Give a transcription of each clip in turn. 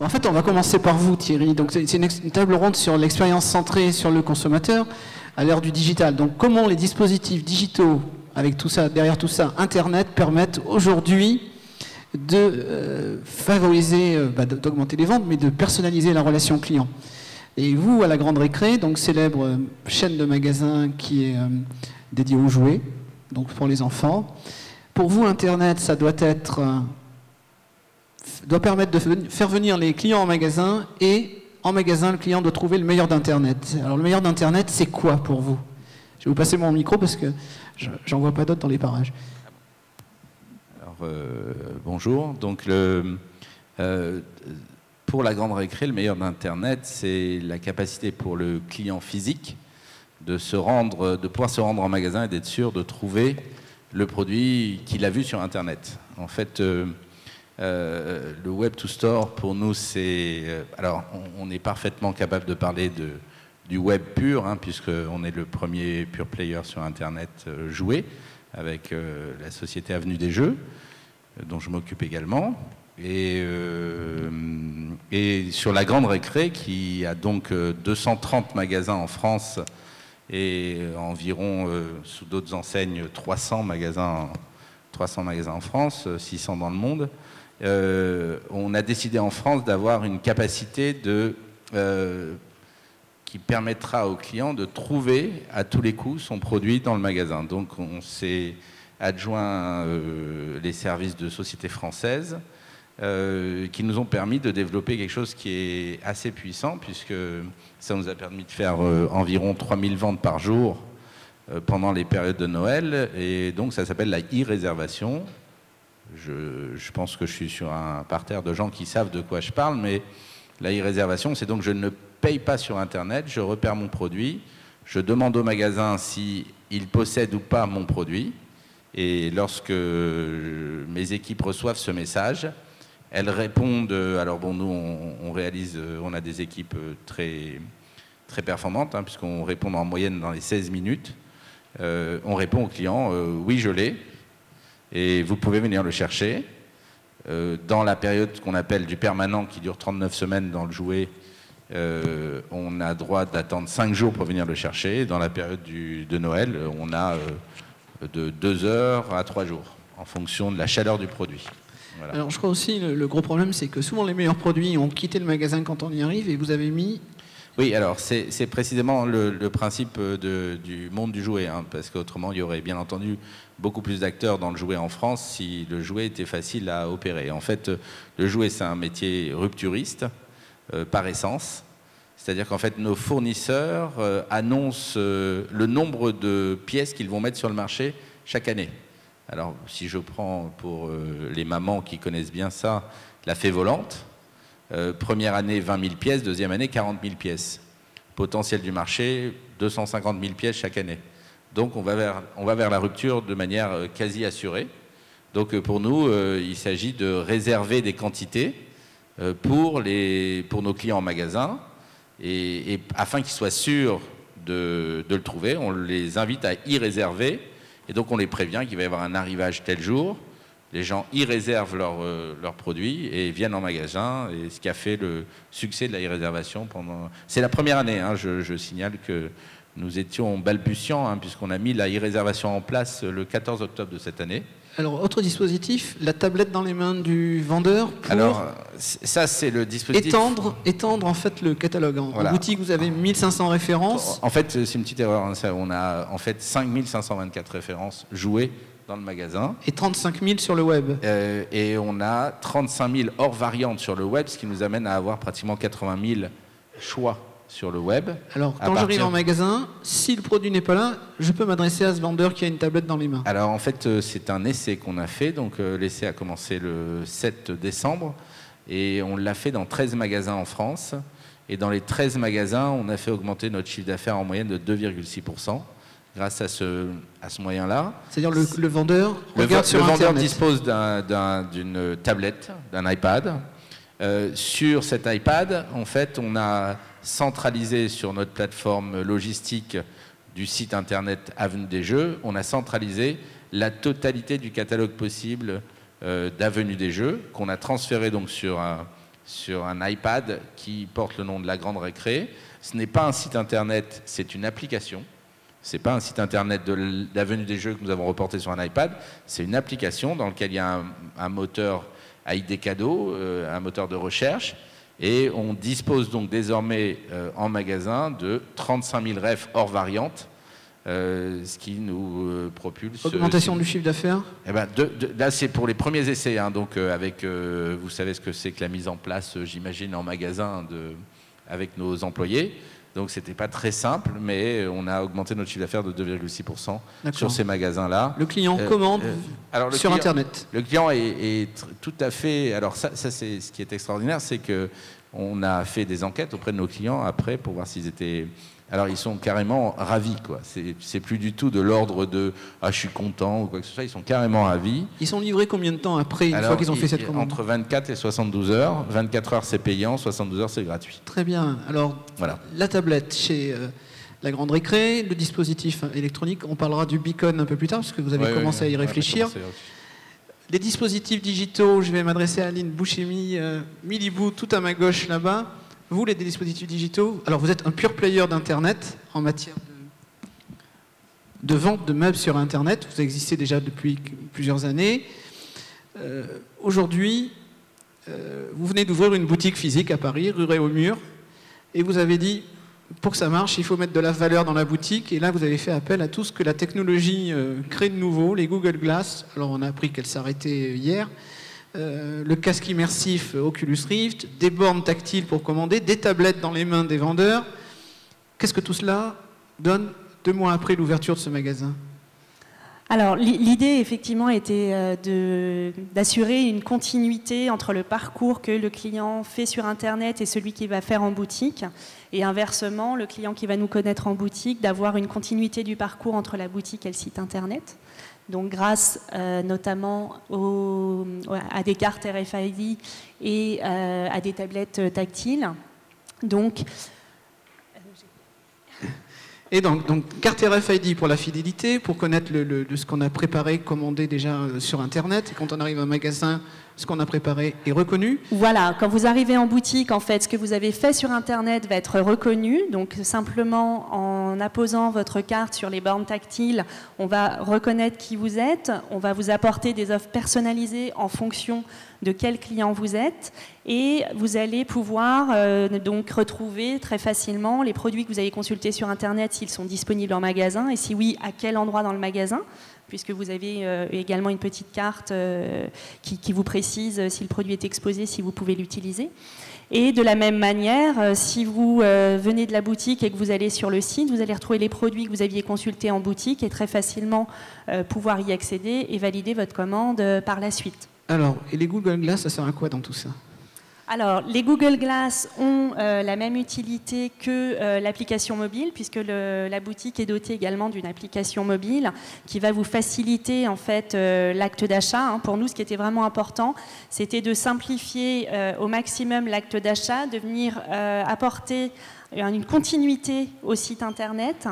En fait, on va commencer par vous, Thierry. Donc, c'est une table ronde sur l'expérience centrée sur le consommateur à l'ère du digital. Donc, comment les dispositifs digitaux, avec tout ça, derrière tout ça, Internet, permettent aujourd'hui de favoriser, d'augmenter les ventes, mais de personnaliser la relation client. Et vous, à la Grande Récré, donc célèbre chaîne de magasins qui est dédiée aux jouets, donc pour les enfants. Pour vous, Internet, ça doit permettre de faire venir les clients en magasin, et en magasin, le client doit trouver le meilleur d'Internet. Alors, le meilleur d'Internet, c'est quoi pour vous? Je vais vous passer mon micro parce que j'en vois pas d'autres dans les parages. Bonjour. Donc, pour la Grande Récré, le meilleur d'Internet, c'est la capacité pour le client physique de pouvoir se rendre en magasin et d'être sûr de trouver le produit qu'il a vu sur Internet. En fait, le Web to Store, pour nous, c'est... alors, on est parfaitement capable de parler du web pur, hein, puisqu'on est le premier pure player sur Internet joué, avec la société Avenue des Jeux, dont je m'occupe également, et sur la Grande Récré, qui a donc 230 magasins en France et environ, sous d'autres enseignes, 300 magasins en France, 600 dans le monde. On a décidé en France d'avoir une capacité qui permettra au client de trouver à tous les coups son produit dans le magasin. Donc on s'est adjoint les services de sociétés françaises qui nous ont permis de développer quelque chose qui est assez puissant, puisque ça nous a permis de faire environ 3000 ventes par jour pendant les périodes de Noël, et donc ça s'appelle la e-réservation. Je pense que je suis sur un parterre de gens qui savent de quoi je parle, mais la e-réservation, c'est donc je ne paye pas sur Internet, je repère mon produit, je demande au magasin s'il possède ou pas mon produit, et lorsque mes équipes reçoivent ce message, elles répondent. Alors bon, nous on a des équipes très, très performantes, hein, puisqu'on répond en moyenne dans les 16 minutes. On répond au client, oui, je l'ai, et vous pouvez venir le chercher. Dans la période qu'on appelle du permanent, qui dure 39 semaines dans le jouet, on a droit d'attendre 5 jours pour venir le chercher. Dans la période de Noël, on a de 2 heures à 3 jours, en fonction de la chaleur du produit. Voilà. Alors je crois aussi, le gros problème, c'est que souvent les meilleurs produits ont quitté le magasin quand on y arrive, et vous avez mis... Oui, alors c'est précisément le principe du monde du jouet, hein, parce qu'autrement il y aurait bien entendu beaucoup plus d'acteurs dans le jouet en France si le jouet était facile à opérer. En fait, le jouet, c'est un métier rupturiste par essence, c'est-à-dire qu'en fait nos fournisseurs annoncent le nombre de pièces qu'ils vont mettre sur le marché chaque année. Alors si je prends pour les mamans qui connaissent bien ça, la fée volante, première année 20 000 pièces, deuxième année 40 000 pièces. Potentiel du marché 250 000 pièces chaque année. Donc on va vers la rupture de manière quasi assurée. Donc pour nous, il s'agit de réserver des quantités pour nos clients en magasin, et afin qu'ils soient sûrs de le trouver, on les invite à y réserver, et donc on les prévient qu'il va y avoir un arrivage tel jour. Les gens y réservent leurs produits et viennent en magasin, et ce qui a fait le succès de la e-réservation pendant... C'est la première année, hein, je signale que nous étions balbutiants, hein, puisqu'on a mis la e-réservation en place le 14 octobre de cette année. Alors, autre dispositif, la tablette dans les mains du vendeur pour... Alors, ça c'est le dispositif... Étendre en fait le catalogue. Voilà. En boutique, vous avez 1500 références. En fait, c'est une petite erreur, hein, on a en fait 5524 références jouées dans le magasin. Et 35 000 sur le web. Et on a 35 000 hors variantes sur le web, ce qui nous amène à avoir pratiquement 80 000 choix sur le web. Alors, quand j'arrive en magasin, si le produit n'est pas là, je peux m'adresser à ce vendeur qui a une tablette dans les mains. Alors, en fait, c'est un essai qu'on a fait. Donc, l'essai a commencé le 7 décembre. Et on l'a fait dans 13 magasins en France. Et dans les 13 magasins, on a fait augmenter notre chiffre d'affaires en moyenne de 2,6%. Grâce à ce moyen-là. C'est-à-dire le vendeur regarde sur Internet. Le vendeur dispose d'une tablette, d'un iPad. Sur cet iPad, en fait, on a centralisé sur notre plateforme logistique du site Internet Avenue des Jeux, on a centralisé la totalité du catalogue possible d'Avenue des Jeux, qu'on a transféré donc sur sur un iPad qui porte le nom de la Grande Récré. Ce n'est pas un site internet, c'est une application. Ce n'est pas un site internet de l'avenue des Jeux que nous avons reporté sur un iPad, c'est une application dans laquelle il y a un moteur à idées cadeaux, un moteur de recherche, et on dispose donc désormais en magasin de 35 000 refs hors variante, ce qui nous propulse... Augmentation du chiffre d'affaires? Eh ben, là, c'est pour les premiers essais, hein, donc avec, vous savez ce que c'est que la mise en place, j'imagine, en magasin avec nos employés. Donc, c'était pas très simple, mais on a augmenté notre chiffre d'affaires de 2,6% sur ces magasins-là. Le client commande sur Internet. Le client est tout à fait... Alors, ça c'est ce qui est extraordinaire, c'est qu'on a fait des enquêtes auprès de nos clients après pour voir s'ils étaient... Alors, ils sont carrément ravis, quoi. C'est plus du tout de l'ordre de « Ah, je suis content » ou quoi que ce soit. Ils sont carrément ravis. Ils sont livrés combien de temps après, une fois qu'ils ont fait cette commande? Entre 24 et 72 heures. 24 heures, c'est payant. 72 heures, c'est gratuit. Très bien. Alors, voilà. La tablette chez la Grande Récré, le dispositif électronique. On parlera du beacon un peu plus tard, parce que vous avez commencé à y réfléchir. Les dispositifs digitaux, je vais m'adresser à Aline Bouchemi, Milibou, tout à ma gauche là-bas. Vous, les dispositifs digitaux, alors vous êtes un pure player d'Internet en matière de vente de meubles sur Internet. Vous existez déjà depuis plusieurs années. Aujourd'hui, vous venez d'ouvrir une boutique physique à Paris, rue Réaumur, et vous avez dit, pour que ça marche, il faut mettre de la valeur dans la boutique. Et là, vous avez fait appel à tout ce que la technologie crée de nouveau, les Google Glass. Alors, on a appris qu'elle s'arrêtait hier. Le casque immersif Oculus Rift, des bornes tactiles pour commander, des tablettes dans les mains des vendeurs. Qu'est-ce que tout cela donne 2 mois après l'ouverture de ce magasin? Alors, l'idée, effectivement, était d'assurer une continuité entre le parcours que le client fait sur Internet et celui qu'il va faire en boutique. Et inversement, le client qui va nous connaître en boutique, d'avoir une continuité du parcours entre la boutique et le site Internet. Donc, grâce notamment à des cartes RFID et à des tablettes tactiles. Donc, carte RFID pour la fidélité, pour connaître ce qu'on a préparé, commandé déjà sur Internet. Et quand on arrive à un magasin, ce qu'on a préparé est reconnu. Voilà, quand vous arrivez en boutique, en fait, ce que vous avez fait sur Internet va être reconnu. Donc, simplement en apposant votre carte sur les bornes tactiles, on va reconnaître qui vous êtes. On va vous apporter des offres personnalisées en fonction de quel client vous êtes. Et vous allez pouvoir donc retrouver très facilement les produits que vous avez consultés sur Internet, s'ils sont disponibles en magasin, et si oui, à quel endroit dans le magasin, puisque vous avez également une petite carte qui vous précise si le produit est exposé, si vous pouvez l'utiliser. Et de la même manière, si vous venez de la boutique et que vous allez sur le site, vous allez retrouver les produits que vous aviez consultés en boutique et très facilement pouvoir y accéder et valider votre commande par la suite. Alors, et les Google Glass, ça sert à quoi dans tout ça? Alors, les Google Glass ont la même utilité que l'application mobile, puisque la boutique est dotée également d'une application mobile qui va vous faciliter en fait l'acte d'achat. Pour nous, ce qui était vraiment important, c'était de simplifier au maximum l'acte d'achat, de venir apporter une continuité au site Internet.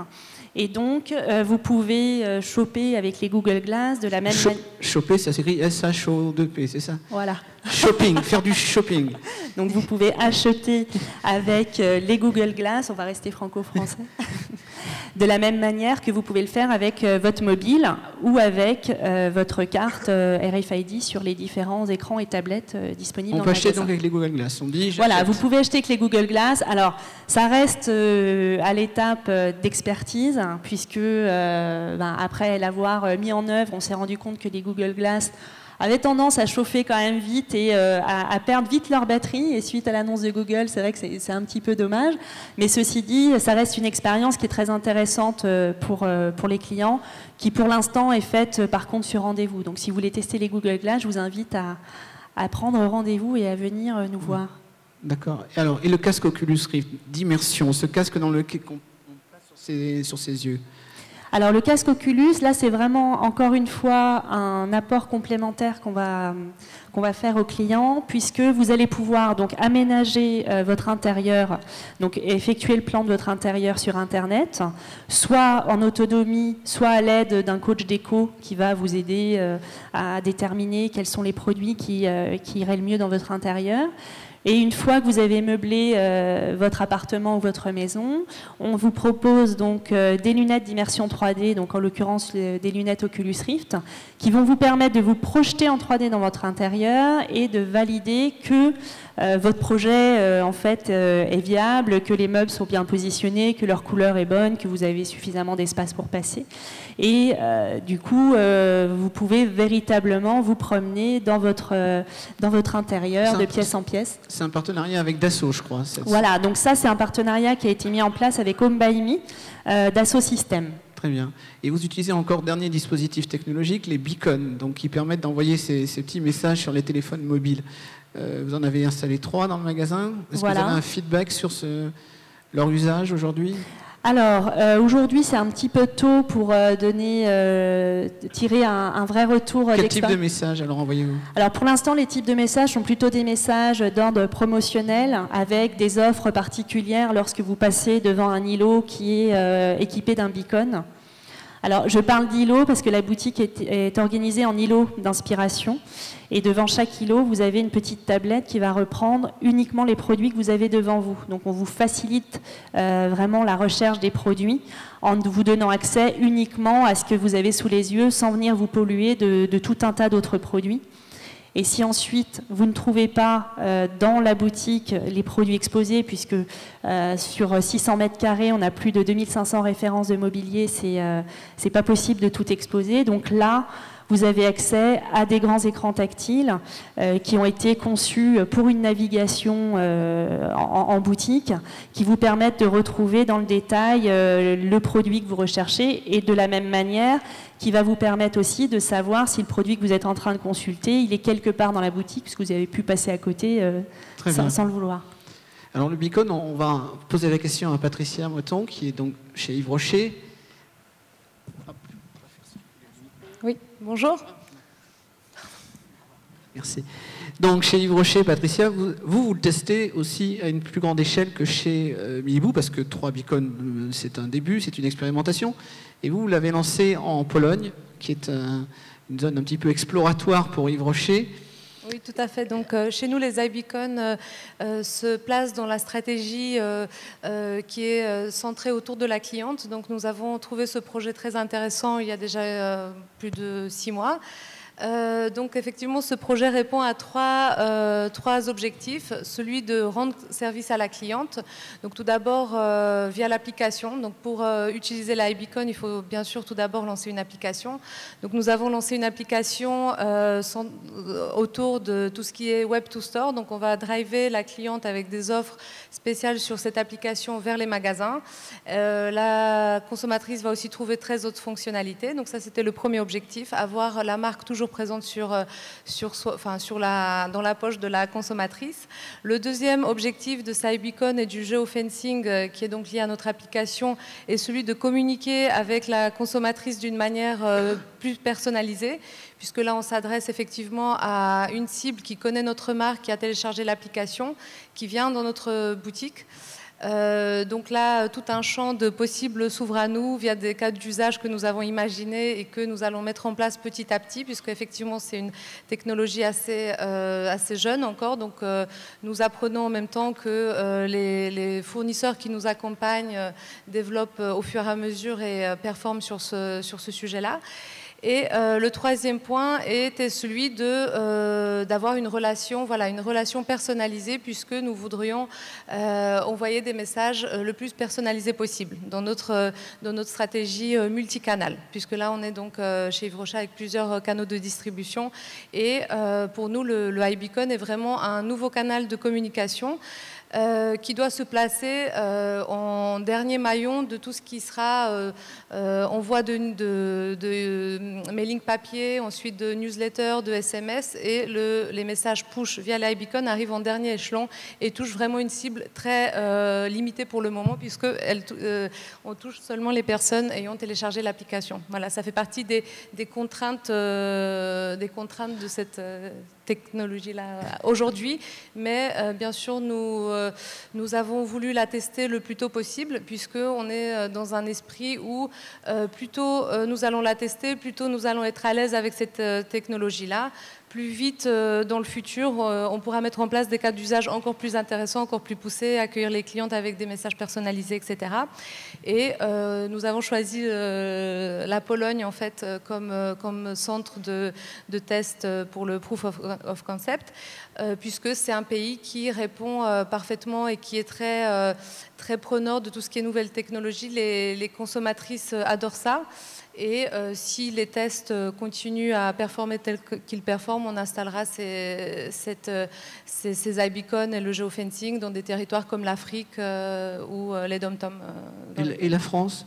Et donc, vous pouvez choper avec les Google Glass de la même manière. Choper, ça s'écrit S-H-O-2-P, c'est ça? Voilà. Shopping, faire du shopping. Donc, vous pouvez acheter avec les Google Glass, on va rester franco-français, de la même manière que vous pouvez le faire avec votre mobile ou avec votre carte RFID sur les différents écrans et tablettes disponibles dans le magasin. On peut acheter donc avec les Google Glass, on dit. Voilà, vous pouvez acheter avec les Google Glass. Alors, ça reste à l'étape d'expertise, puisque après l'avoir mis en œuvre, on s'est rendu compte que les Google Glass avaient tendance à chauffer quand même vite et à perdre vite leur batterie. Et suite à l'annonce de Google, c'est vrai que c'est un petit peu dommage. Mais ceci dit, ça reste une expérience qui est très intéressante pour les clients, qui pour l'instant est faite par contre sur rendez-vous. Donc si vous voulez tester les Google Glass, je vous invite à prendre rendez-vous et à venir nous voir. D'accord. Et le casque Oculus Rift d'immersion, ce casque dans lequel on passe sur ses yeux. Alors le casque Oculus, là c'est vraiment encore une fois un apport complémentaire qu'on va faire aux clients, puisque vous allez pouvoir donc aménager votre intérieur, donc effectuer le plan de votre intérieur sur Internet, soit en autonomie, soit à l'aide d'un coach déco qui va vous aider à déterminer quels sont les produits qui iraient le mieux dans votre intérieur. Et une fois que vous avez meublé votre appartement ou votre maison, on vous propose donc des lunettes d'immersion 3D, donc en l'occurrence des lunettes Oculus Rift, qui vont vous permettre de vous projeter en 3D dans votre intérieur et de valider que votre projet en fait est viable, que les meubles sont bien positionnés, que leur couleur est bonne, que vous avez suffisamment d'espace pour passer. Et du coup, vous pouvez véritablement vous promener dans votre intérieur de pièce en pièce. C'est un partenariat avec Dassault, je crois. Voilà, donc ça c'est un partenariat qui a été mis en place avec Home by Me Dassault Systèmes. Très bien. Et vous utilisez encore dernier dispositif technologique, les beacons, donc qui permettent d'envoyer ces petits messages sur les téléphones mobiles. Vous en avez installé 3 dans le magasin. Est-ce que vous avez un feedback sur leur usage aujourd'hui ? Alors, aujourd'hui, c'est un petit peu tôt pour tirer un vrai retour. Quel type de message alors envoyez-vous ? Alors, pour l'instant, les types de messages sont plutôt des messages d'ordre promotionnel avec des offres particulières lorsque vous passez devant un îlot qui est équipé d'un beacon. Alors, je parle d'îlot parce que la boutique est organisée en îlots d'inspiration. Et devant chaque îlot, vous avez une petite tablette qui va reprendre uniquement les produits que vous avez devant vous. Donc, on vous facilite vraiment la recherche des produits en vous donnant accès uniquement à ce que vous avez sous les yeux sans venir vous polluer de tout un tas d'autres produits. Et si ensuite vous ne trouvez pas dans la boutique les produits exposés, puisque sur 600 mètres carrés, on a plus de 2500 références de mobilier, c'est pas possible de tout exposer. Donc là, vous avez accès à des grands écrans tactiles qui ont été conçus pour une navigation en boutique, qui vous permettent de retrouver dans le détail le produit que vous recherchez et de la même manière qui va vous permettre aussi de savoir si le produit que vous êtes en train de consulter, il est quelque part dans la boutique, puisque vous avez pu passer à côté sans le vouloir. Alors le beacon, on va poser la question à Patricia Moton, qui est donc chez Yves Rocher. Oui, bonjour. Merci. Donc chez Yves Rocher, Patricia, vous le testez aussi à une plus grande échelle que chez Milibou, parce que 3 beacons, c'est un début, c'est une expérimentation. Et vous l'avez lancé en Pologne, qui est une zone un petit peu exploratoire pour Yves Rocher. Oui, tout à fait. Donc, chez nous, les iBeacon se placent dans la stratégie qui est centrée autour de la cliente. Donc, nous avons trouvé ce projet très intéressant il y a déjà plus de 6 mois. Donc effectivement, ce projet répond à trois objectifs. Celui de rendre service à la cliente. Donc tout d'abord via l'application. Donc pour utiliser l'iBeacon, il faut bien sûr tout d'abord lancer une application. Donc nous avons lancé une application autour de tout ce qui est Web to Store. Donc on va driver la cliente avec des offres spéciales sur cette application vers les magasins. La consommatrice va aussi trouver 13 autres fonctionnalités. Donc ça, c'était le premier objectif, avoir la marque toujours présente dans la poche de la consommatrice. Le deuxième objectif de iBeacon et du géofencing, qui est donc lié à notre application, est celui de communiquer avec la consommatrice d'une manière plus personnalisée, puisque là, on s'adresse effectivement à une cible qui connaît notre marque, qui a téléchargé l'application, qui vient dans notre boutique. Donc là, tout un champ de possibles s'ouvre à nous via des cas d'usage que nous avons imaginés et que nous allons mettre en place petit à petit, puisque effectivement c'est une technologie assez jeune encore. Donc nous apprenons en même temps que les fournisseurs qui nous accompagnent développent au fur et à mesure et performent sur ce sujet-là. Et le troisième point était celui d'avoir une relation personnalisée, puisque nous voudrions envoyer des messages le plus personnalisés possible dans notre stratégie multicanal, puisque là on est donc chez Yves Rocher avec plusieurs canaux de distribution et pour nous le iBeacon est vraiment un nouveau canal de communication qui doit se placer en dernier maillon de tout ce qui sera envoi de mailing papier, ensuite de newsletter, de SMS, et les messages push via l'iBeacon arrivent en dernier échelon et touchent vraiment une cible très limitée pour le moment, puisqu'on touche seulement les personnes ayant téléchargé l'application. Voilà, ça fait partie des contraintes de cette technologie-là aujourd'hui, mais bien sûr nous avons voulu la tester le plus tôt possible, puisqu'on est dans un esprit où plus tôt nous allons la tester, plus tôt nous allons être à l'aise avec cette technologie-là, plus vite dans le futur, on pourra mettre en place des cas d'usage encore plus intéressants, encore plus poussés, accueillir les clientes avec des messages personnalisés, etc. Et nous avons choisi la Pologne en fait comme centre de test pour le Proof of Concept, puisque c'est un pays qui répond parfaitement et qui est très preneur de tout ce qui est nouvelles technologies. Les consommatrices adorent ça. Et si les tests continuent à performer tels qu'ils performent, on installera ces iBeacons et le géofencing dans des territoires comme l'Afrique ou les dom-toms. Et la France ?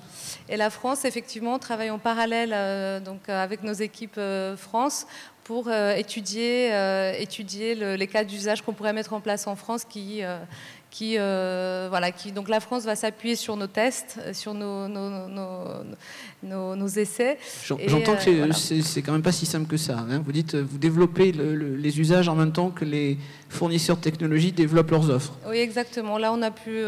Et la France, effectivement, travaille en parallèle donc, avec nos équipes France pour étudier les cas d'usage qu'on pourrait mettre en place en France donc la France va s'appuyer sur nos tests, sur nos essais. J'entends que c'est quand même pas si simple que ça. Hein. Vous dites, vous développez les usages en même temps que les fournisseurs de technologie développent leurs offres. Oui, exactement. Là, on a pu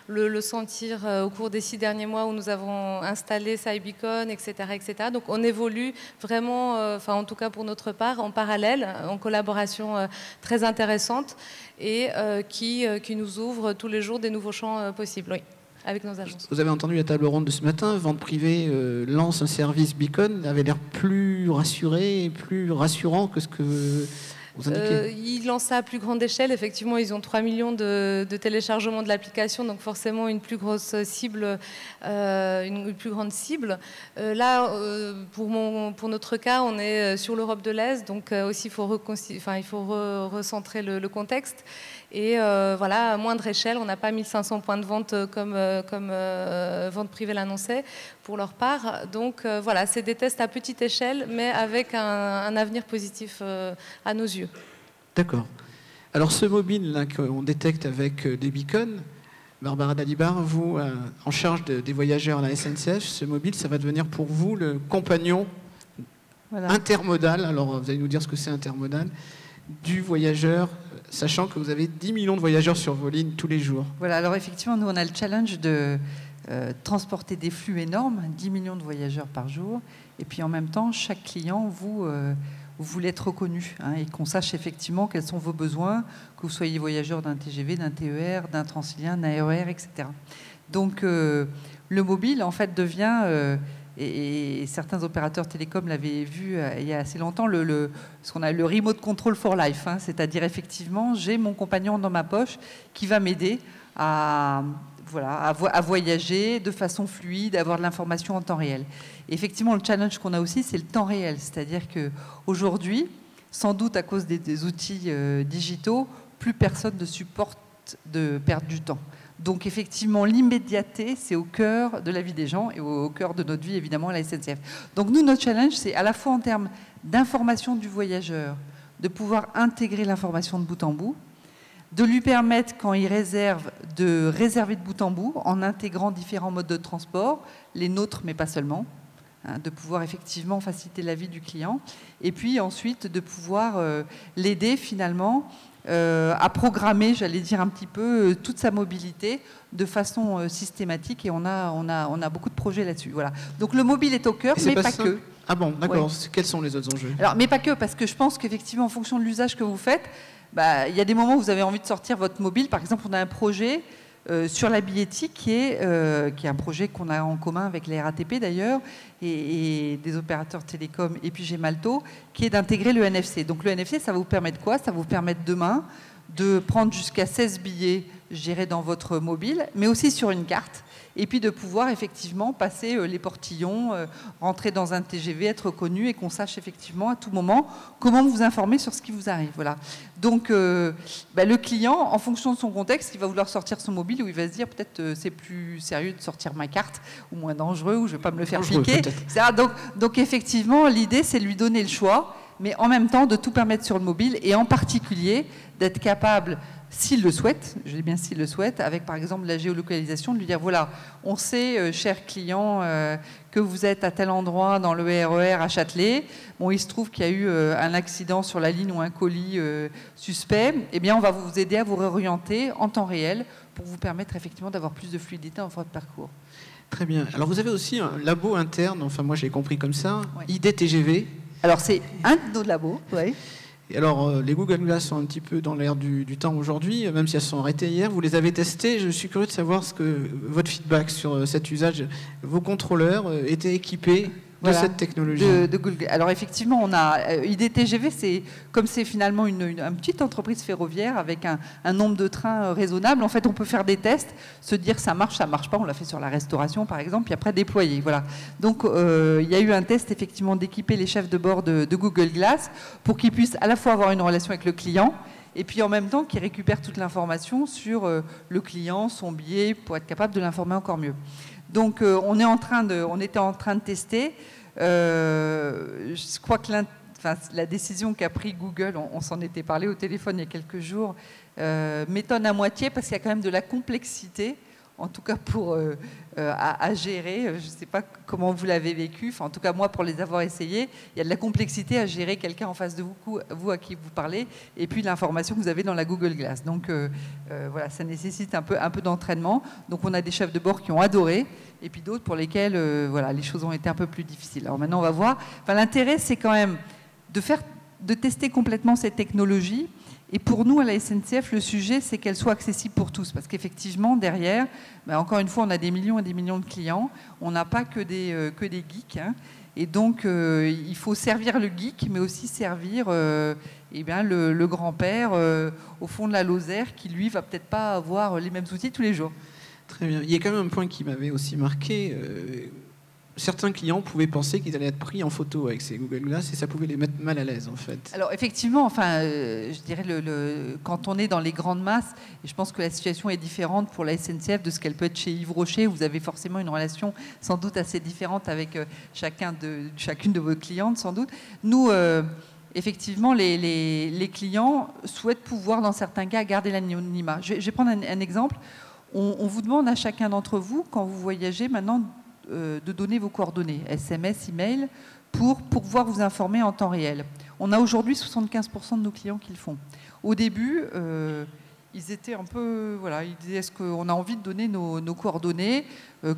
le sentir au cours des 6 derniers mois où nous avons installé iBeacon, etc., etc. Donc, on évolue vraiment, en tout cas pour notre part, en parallèle, en collaboration très intéressante et qui nous ouvre tous les jours des nouveaux champs possibles, oui, avec nos agences. Vous avez entendu la table ronde de ce matin, Vente Privée lance un service Beacon, avait l'air plus rassuré et plus rassurant que ce que vous indiquez. Ils lancent ça à plus grande échelle, effectivement, ils ont 3 millions de téléchargements de l'application, donc forcément une plus grosse cible, une plus grande cible. Là, pour notre cas, on est sur l'Europe de l'Est, donc aussi il faut recentrer le contexte. Et voilà, à moindre échelle, on n'a pas 1500 points de vente comme Vente Privée l'annonçait pour leur part. Donc voilà, c'est des tests à petite échelle, mais avec un avenir positif à nos yeux. D'accord. Alors ce mobile là qu'on détecte avec des beacons, Barbara Dalibard, vous en charge des voyageurs à la SNCF, ce mobile, ça va devenir pour vous le compagnon intermodal. Alors vous allez nous dire ce que c'est intermodal du voyageur, sachant que vous avez 10 millions de voyageurs sur vos lignes tous les jours. Voilà, alors effectivement, nous, on a le challenge de transporter des flux énormes, 10 millions de voyageurs par jour, et puis en même temps, chaque client, vous voulez être reconnu, hein, et qu'on sache effectivement quels sont vos besoins, que vous soyez voyageur d'un TGV, d'un TER, d'un Transilien, d'un RER, etc. Donc, le mobile, en fait, devient... et certains opérateurs télécoms l'avaient vu il y a assez longtemps, ce qu'on a le remote control for life, hein, c'est-à-dire effectivement, j'ai mon compagnon dans ma poche qui va m'aider à voyager de façon fluide, à avoir de l'information en temps réel. Et effectivement, le challenge qu'on a aussi, c'est le temps réel, c'est-à-dire qu'aujourd'hui, sans doute à cause des outils digitaux, plus personne ne supporte de perdre du temps. Donc effectivement, l'immédiateté, c'est au cœur de la vie des gens et au cœur de notre vie, évidemment, à la SNCF. Donc nous, notre challenge, c'est à la fois en termes d'information du voyageur, de pouvoir intégrer l'information de bout en bout, de lui permettre, quand il réserve, de réserver de bout en bout, en intégrant différents modes de transport, les nôtres, mais pas seulement, hein, de pouvoir effectivement faciliter la vie du client, et puis ensuite de pouvoir l'aider finalement à programmer, j'allais dire un petit peu, toute sa mobilité de façon systématique, et on a beaucoup de projets là-dessus. Voilà. Donc le mobile est au cœur, mais pas que. Ah bon, d'accord. Ouais. Quels sont les autres enjeux? Alors, mais pas que, parce que je pense qu'effectivement, en fonction de l'usage que vous faites, il y a des moments où vous avez envie de sortir votre mobile. Par exemple, on a un projet sur la billettique qui est un projet qu'on a en commun avec la RATP d'ailleurs, et des opérateurs télécoms, et puis Gemalto, qui est d'intégrer le NFC. Donc le NFC, ça va vous permettre quoi? Ça va vous permettre demain de prendre jusqu'à 16 billets, je dirais, dans votre mobile, mais aussi sur une carte, et puis de pouvoir effectivement passer les portillons, rentrer dans un TGV, être reconnu, et qu'on sache effectivement à tout moment comment vous informer sur ce qui vous arrive. Voilà. Donc le client, en fonction de son contexte, il va vouloir sortir son mobile, ou il va se dire peut-être c'est plus sérieux de sortir ma carte, ou moins dangereux, ou je ne vais pas me le faire piquer. Donc effectivement, l'idée, c'est de lui donner le choix, mais en même temps de tout permettre sur le mobile, et en particulier d'être capable, s'il le souhaite, je dis bien s'il le souhaite, avec par exemple la géolocalisation, de lui dire voilà, on sait, cher client, que vous êtes à tel endroit dans le RER à Châtelet. Bon, il se trouve qu'il y a eu un accident sur la ligne ou un colis suspect. Eh bien, on va vous aider à vous réorienter en temps réel pour vous permettre effectivement d'avoir plus de fluidité dans votre parcours. Très bien. Alors vous avez aussi un labo interne, enfin moi j'ai compris comme ça, Ouais. IDTGV. Alors c'est un de nos labos, oui. Et alors, les Google Glass sont un petit peu dans l'air du temps aujourd'hui, même si elles sont arrêtées hier. Vous les avez testées. Je suis curieux de savoir votre feedback sur cet usage. Vos contrôleurs étaient équipés de cette technologie. De Google. Alors effectivement, on a IDTGV, c'est finalement une petite entreprise ferroviaire avec un nombre de trains raisonnable. En fait, on peut faire des tests, se dire ça marche pas. On l'a fait sur la restauration, par exemple, puis après déployer. Voilà. Donc il y a eu un test effectivement d'équiper les chefs de bord de Google Glass pour qu'ils puissent à la fois avoir une relation avec le client et puis en même temps qu'ils récupèrent toute l'information sur le client, son billet, pour être capable de l'informer encore mieux. Donc on était en train de tester. Je crois que la décision qu'a pris Google, on s'en était parlé au téléphone il y a quelques jours, m'étonne à moitié parce qu'il y a quand même de la complexité, en tout cas à gérer. Je ne sais pas comment vous l'avez vécu. Enfin, en tout cas, moi, pour les avoir essayés, il y a de la complexité à gérer quelqu'un en face de vous à qui vous parlez, et puis l'information que vous avez dans la Google Glass. Donc, voilà, ça nécessite un peu d'entraînement. Donc, on a des chefs de bord qui ont adoré, et puis d'autres pour lesquels voilà, les choses ont été un peu plus difficiles. Alors maintenant, on va voir. Enfin, l'intérêt, c'est quand même de tester complètement cette technologie. Et pour nous, à la SNCF, le sujet, c'est qu'elle soit accessible pour tous. Parce qu'effectivement, derrière, encore une fois, on a des millions et des millions de clients. On n'a pas que des geeks. Hein. Et donc, il faut servir le geek, mais aussi servir le grand-père au fond de la Lozère, qui, lui, va peut-être pas avoir les mêmes outils tous les jours. Très bien. Il y a quand même un point qui m'avait aussi marqué. Certains clients pouvaient penser qu'ils allaient être pris en photo avec ces Google Glass et ça pouvait les mettre mal à l'aise en fait. Alors effectivement, je dirais quand on est dans les grandes masses, et je pense que la situation est différente pour la SNCF de ce qu'elle peut être chez Yves Rocher, où vous avez forcément une relation sans doute assez différente avec chacune de vos clientes sans doute. Nous, effectivement, les clients souhaitent pouvoir, dans certains cas, garder l'anonymat. Je vais prendre un exemple. On vous demande à chacun d'entre vous, quand vous voyagez maintenant, de donner vos coordonnées, SMS, email, pour pouvoir vous informer en temps réel. On a aujourd'hui 75% de nos clients qui le font. Au début, ils étaient un peu... Voilà, ils disaient, est-ce qu'on a envie de donner nos coordonnées,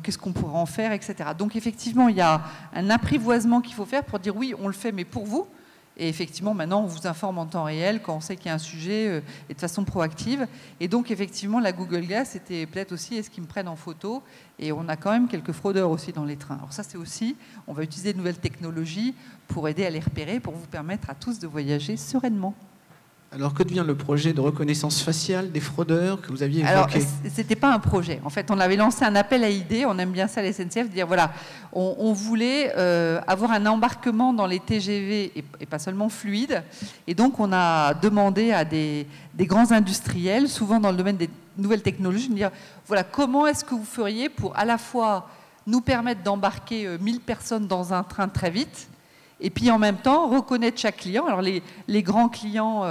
qu'est-ce qu'on pourrait en faire, etc. Donc effectivement, il y a un apprivoisement qu'il faut faire pour dire oui, on le fait, mais pour vous. Et effectivement, maintenant, on vous informe en temps réel quand on sait qu'il y a un sujet et de façon proactive. Et donc, effectivement, la Google Glass, c'était peut-être aussi, est-ce qu'ils me prennent en photo? Et on a quand même quelques fraudeurs aussi dans les trains. Alors ça, c'est aussi, on va utiliser de nouvelles technologies pour aider à les repérer, pour vous permettre à tous de voyager sereinement. Alors, que devient le projet de reconnaissance faciale des fraudeurs que vous aviez évoqué? Alors, c'était pas un projet. En fait, on avait lancé un appel à idées. On aime bien ça, la SNCF, de dire, voilà, on voulait avoir un embarquement dans les TGV, et pas seulement fluide. Et donc, on a demandé à des grands industriels, souvent dans le domaine des nouvelles technologies, de dire, voilà, comment est-ce que vous feriez pour à la fois nous permettre d'embarquer 1000 personnes dans un train très vite, et puis en même temps, reconnaître chaque client. Alors les grands clients,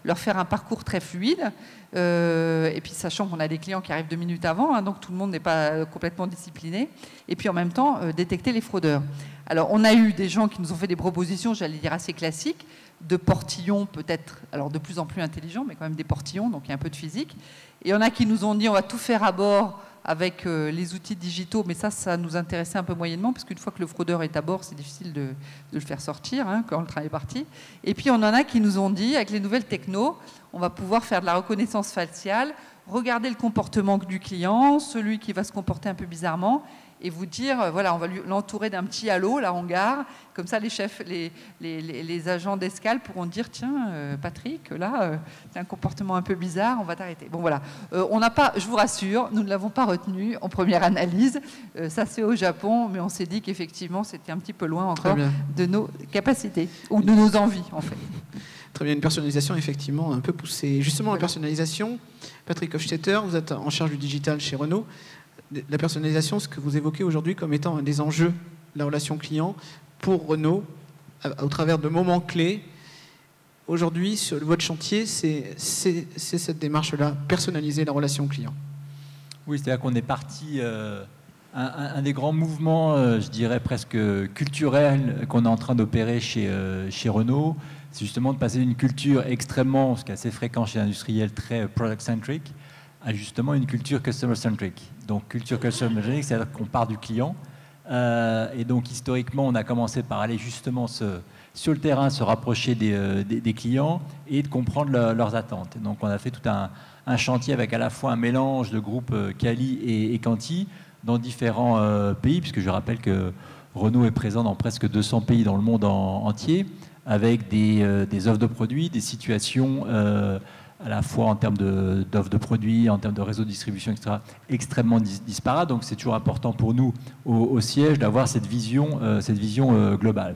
leur faire un parcours très fluide. Et puis sachant qu'on a des clients qui arrivent 2 minutes avant, hein, donc tout le monde n'est pas complètement discipliné. Et puis en même temps, détecter les fraudeurs. Alors on a eu des gens qui nous ont fait des propositions, j'allais dire assez classiques, de portillons peut-être, alors de plus en plus intelligents, mais quand même des portillons, donc il y a un peu de physique. Et il y en a qui nous ont dit on va tout faire à bord avec les outils digitaux, mais ça nous intéressait un peu moyennement, parce qu'une fois que le fraudeur est à bord, c'est difficile de le faire sortir hein, quand le train est parti. Et puis on en a qui nous ont dit, avec les nouvelles technos, on va pouvoir faire de la reconnaissance faciale, regarder le comportement du client, celui qui va se comporter un peu bizarrement, et vous dire, voilà, on va l'entourer d'un petit halo, là, en gare. Comme ça, les chefs, les agents d'escale pourront dire, tiens, Patrick, là, tu as un comportement un peu bizarre, on va t'arrêter. Bon, voilà. On n'a pas, je vous rassure, nous ne l'avons pas retenu en première analyse. Ça se fait au Japon, mais on s'est dit qu'effectivement, c'était un petit peu loin encore de nos capacités, ou de nos envies, en fait. Très bien, une personnalisation effectivement un peu poussée. Justement, la personnalisation, Patrick Hofstetter, vous êtes en charge du digital chez Renault. La personnalisation, ce que vous évoquez aujourd'hui comme étant un des enjeux de la relation client pour Renault, au travers de moments clés. Aujourd'hui, sur votre chantier, c'est cette démarche-là, personnaliser la relation client. Oui, c'est-à-dire qu'on est parti... Un des grands mouvements, je dirais presque culturels, qu'on est en train d'opérer chez Renault, c'est justement de passer d'une culture extrêmement, ce qui est assez fréquent chez l'industriel, très product-centric, à justement une culture customer-centric. Donc culture customer-centric, c'est-à-dire qu'on part du client, Et donc historiquement, on a commencé par aller justement sur le terrain, se rapprocher des clients et de comprendre leurs attentes. Et donc on a fait tout un chantier avec à la fois un mélange de groupes Cali et Canty dans différents pays, puisque je rappelle que Renault est présent dans presque 200 pays dans le monde entier, avec des offres de produits, des situations à la fois en termes d'offres de produits, en termes de réseau de distribution, etc., extrêmement disparates. Donc c'est toujours important pour nous au siège d'avoir cette vision globale.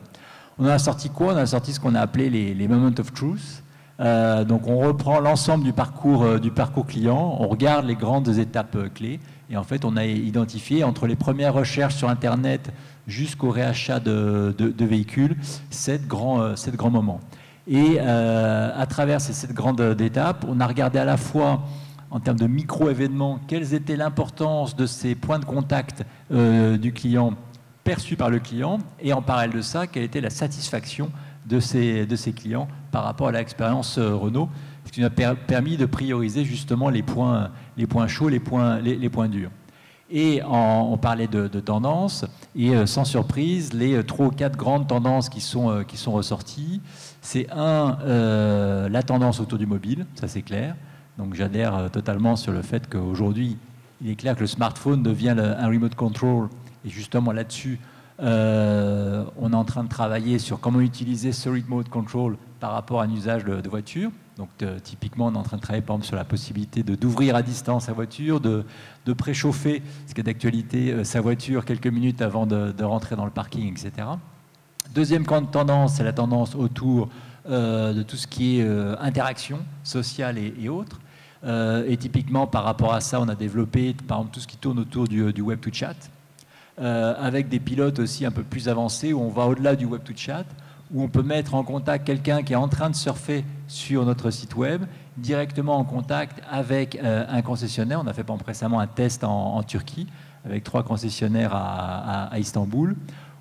On a sorti quoi? On a sorti ce qu'on a appelé les Moments of Truth. Donc on reprend l'ensemble du parcours client, on regarde les grandes étapes clés, et en fait on a identifié entre les premières recherches sur Internet jusqu'au réachat de véhicules 7 grands moments. Et à travers ces 7 grandes étapes, on a regardé à la fois en termes de micro-événements quelles étaient l'importance de ces points de contact du client perçus par le client, et en parallèle de ça, quelle était la satisfaction de ces clients par rapport à l'expérience Renault, ce qui nous a permis de prioriser justement les points chauds, les points durs. Et on parlait de tendances, et sans surprise, les 3 ou 4 grandes tendances qui sont ressorties, c'est la tendance autour du mobile, ça c'est clair. Donc j'adhère totalement sur le fait qu'aujourd'hui, il est clair que le smartphone devient un remote control, et justement là-dessus, on est en train de travailler sur comment utiliser ce remote control par rapport à un usage de voiture. Donc typiquement, on est en train de travailler par exemple sur la possibilité d'ouvrir à distance sa voiture, de préchauffer, ce qui est d'actualité, sa voiture quelques minutes avant de rentrer dans le parking, etc. Deuxième grande tendance, c'est la tendance autour de tout ce qui est interaction sociale et autres. Et typiquement, par rapport à ça, on a développé par exemple tout ce qui tourne autour du web to chat, avec des pilotes aussi un peu plus avancés où on va au-delà du web to chat, où on peut mettre en contact quelqu'un qui est en train de surfer sur notre site web, directement en contact avec un concessionnaire. On a fait par exemple récemment un test en Turquie, avec 3 concessionnaires à Istanbul,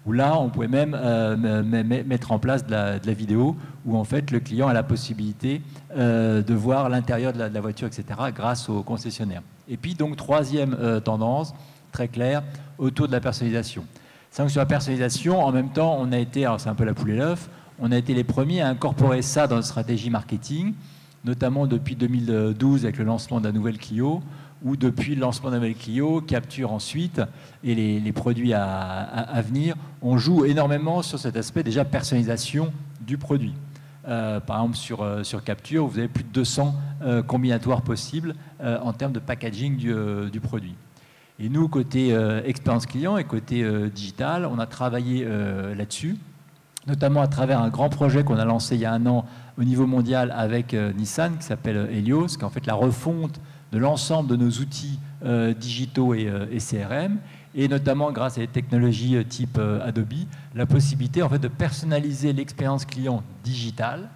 où là, on pouvait même mettre en place de la vidéo, où en fait le client a la possibilité de voir l'intérieur de la voiture, etc., grâce au concessionnaire. Et puis donc, 3e tendance, très claire, autour de la personnalisation. C'est que sur la personnalisation, en même temps, on a été, alors c'est un peu la poule et l'œuf, on a été les premiers à incorporer ça dans notre stratégie marketing, notamment depuis 2012 avec le lancement de la nouvelle Clio, ou depuis le lancement de la nouvelle Clio, Capture ensuite, et les produits à venir, on joue énormément sur cet aspect déjà personnalisation du produit. Par exemple, sur Capture, vous avez plus de 200 combinatoires possibles en termes de packaging du produit. Et nous, côté expérience client et côté digital, on a travaillé là-dessus, notamment à travers un grand projet qu'on a lancé il y a 1 an au niveau mondial avec Nissan, qui s'appelle Helios, qui est en fait la refonte de l'ensemble de nos outils digitaux et CRM, et notamment grâce à des technologies type Adobe, la possibilité en fait de personnaliser l'expérience client digitale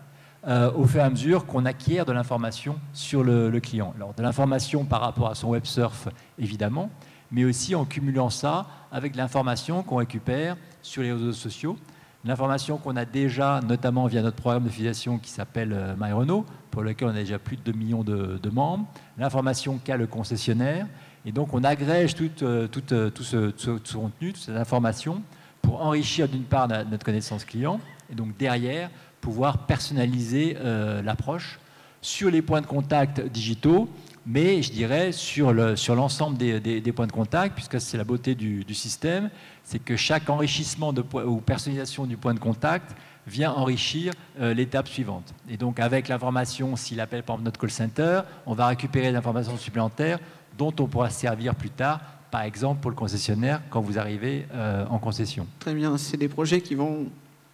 au fur et à mesure qu'on acquiert de l'information sur le client. Alors de l'information par rapport à son web surf, évidemment, mais aussi en cumulant ça avec l'information qu'on récupère sur les réseaux sociaux, l'information qu'on a déjà, notamment via notre programme de fidélisation qui s'appelle MyRenault, pour lequel on a déjà plus de 2 millions de membres, l'information qu'a le concessionnaire, et donc on agrège tout ce contenu, toute cette information, pour enrichir d'une part notre connaissance client, et donc derrière, pouvoir personnaliser l'approche sur les points de contact digitaux, mais je dirais sur l'ensemble des points de contact, puisque c'est la beauté du système, c'est que chaque enrichissement ou personnalisation du point de contact vient enrichir l'étape suivante. Et donc avec l'information, s'il appelle par exemple notre call center, on va récupérer l'information supplémentaire dont on pourra se servir plus tard, par exemple pour le concessionnaire quand vous arrivez en concession. Très bien, c'est des projets qui vont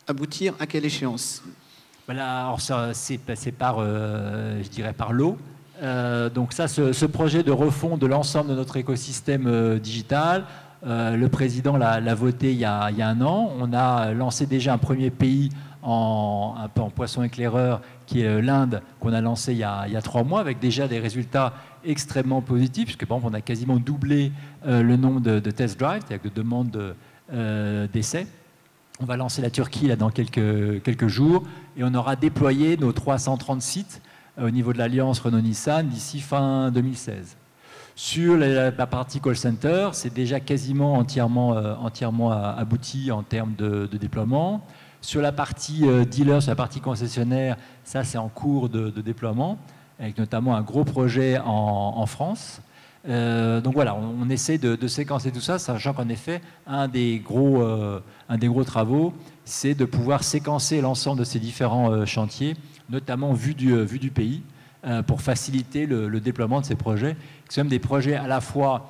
aboutir à quelle échéance? Voilà, alors ça, c'est passé par, je dirais, par l'eau. Donc ça, ce projet de refonte de l'ensemble de notre écosystème digital, le président l'a voté il y a 1 an. On a lancé déjà un premier pays un peu en poisson éclaireur, qui est l'Inde, qu'on a lancé il y a 3 mois, avec déjà des résultats extrêmement positifs, puisque par exemple, on a quasiment doublé le nombre de test drives, c'est-à-dire de demandes d'essais. On va lancer la Turquie là, dans quelques jours, et on aura déployé nos 330 sites au niveau de l'alliance Renault-Nissan d'ici fin 2016. Sur la partie call center, c'est déjà quasiment entièrement abouti en termes de déploiement. Sur la partie dealer, sur la partie concessionnaire, ça c'est en cours de déploiement, avec notamment un gros projet en France. Donc voilà, on essaie de séquencer tout ça, sachant qu'en effet, un des gros travaux, c'est de pouvoir séquencer l'ensemble de ces différents chantiers, notamment vu du pays, pour faciliter le déploiement de ces projets, qui sont même des projets à la fois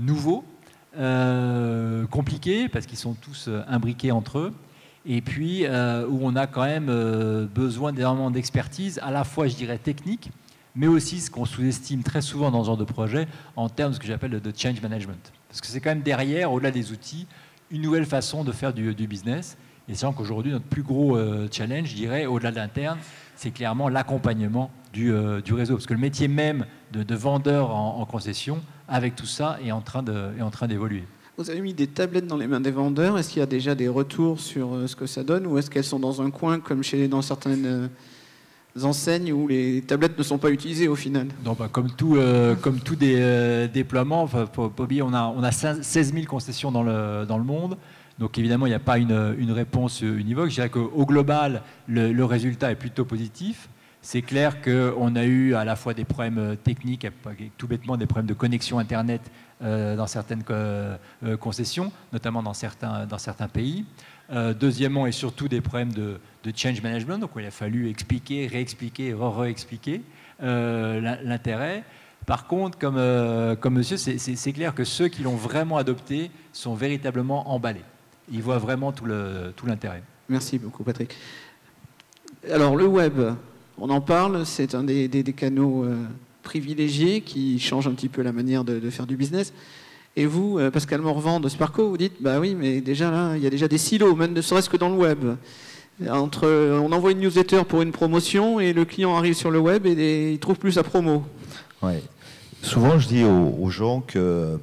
nouveaux, compliqués, parce qu'ils sont tous imbriqués entre eux, et puis où on a quand même besoin d'énormément d'expertise, à la fois, je dirais, technique, mais aussi ce qu'on sous-estime très souvent dans ce genre de projet, en termes de ce que j'appelle de change management. Parce que c'est quand même derrière, au-delà des outils, une nouvelle façon de faire du business. Et sachant qu'aujourd'hui, notre plus gros challenge, je dirais, au-delà de l'interne, c'est clairement l'accompagnement du réseau. Parce que le métier même de vendeur en concession, avec tout ça, est en train d'évoluer. Vous avez mis des tablettes dans les mains des vendeurs. Est-ce qu'il y a déjà des retours sur ce que ça donne, ou est-ce qu'elles sont dans un coin, comme dans certaines enseignes où les tablettes ne sont pas utilisées au final? Non, comme tout déploiement, pour oublier, on a 16 000 concessions dans le monde. Donc évidemment, il n'y a pas une réponse univoque. Je dirais qu'au global, le résultat est plutôt positif. C'est clair qu'on a eu à la fois des problèmes techniques, tout bêtement des problèmes de connexion Internet dans certaines concessions, notamment dans certains pays. Deuxièmement, et surtout des problèmes de change management, donc il a fallu expliquer, réexpliquer, réexpliquer l'intérêt. Par contre, comme monsieur, c'est clair que ceux qui l'ont vraiment adopté sont véritablement emballés. Ils voient vraiment tout l'intérêt. Merci beaucoup, Patrick. Alors, le web, on en parle, c'est un des canaux privilégiés qui change un petit peu la manière de faire du business. Et vous, Pascal Morvan de Sparco, vous dites, bah oui, mais déjà là, il y a déjà des silos, même ne serait-ce que dans le web. On envoie une newsletter pour une promotion et le client arrive sur le web et il ne trouve plus sa promo. Ouais. Souvent, je dis aux gens que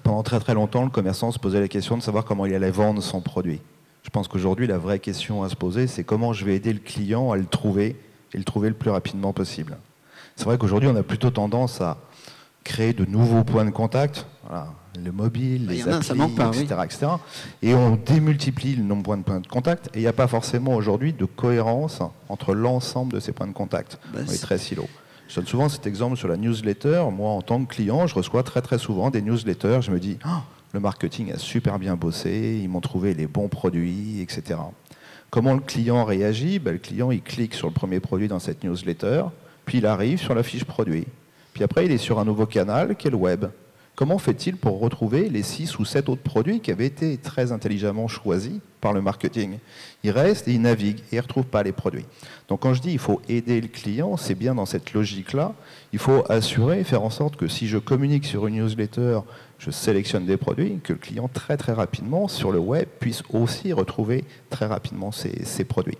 pendant très très longtemps, le commerçant se posait la question de savoir comment il allait vendre son produit. Je pense qu'aujourd'hui, la vraie question à se poser, c'est comment je vais aider le client à le trouver et le trouver le plus rapidement possible. C'est vrai qu'aujourd'hui, on a plutôt tendance à créer de nouveaux points de contact, voilà, le mobile, les applis, etc. Et on démultiplie le nombre de points de contact et il n'y a pas forcément aujourd'hui de cohérence entre l'ensemble de ces points de contact. On est très silo. Je donne souvent cet exemple sur la newsletter. Moi, en tant que client, je reçois très très souvent des newsletters. Je me dis, le marketing a super bien bossé, ils m'ont trouvé les bons produits, etc. Comment le client réagit? Le client, il clique sur le premier produit dans cette newsletter, puis il arrive sur la fiche produit. Puis après, il est sur un nouveau canal qui est le web. Comment fait-il pour retrouver les 6 ou 7 autres produits qui avaient été très intelligemment choisis par le marketing? Il reste et il navigue et il ne retrouve pas les produits. Donc quand je dis il faut aider le client, c'est bien dans cette logique-là. Il faut assurer et faire en sorte que si je communique sur une newsletter, je sélectionne des produits, que le client très très rapidement sur le web puisse aussi retrouver très rapidement ces produits.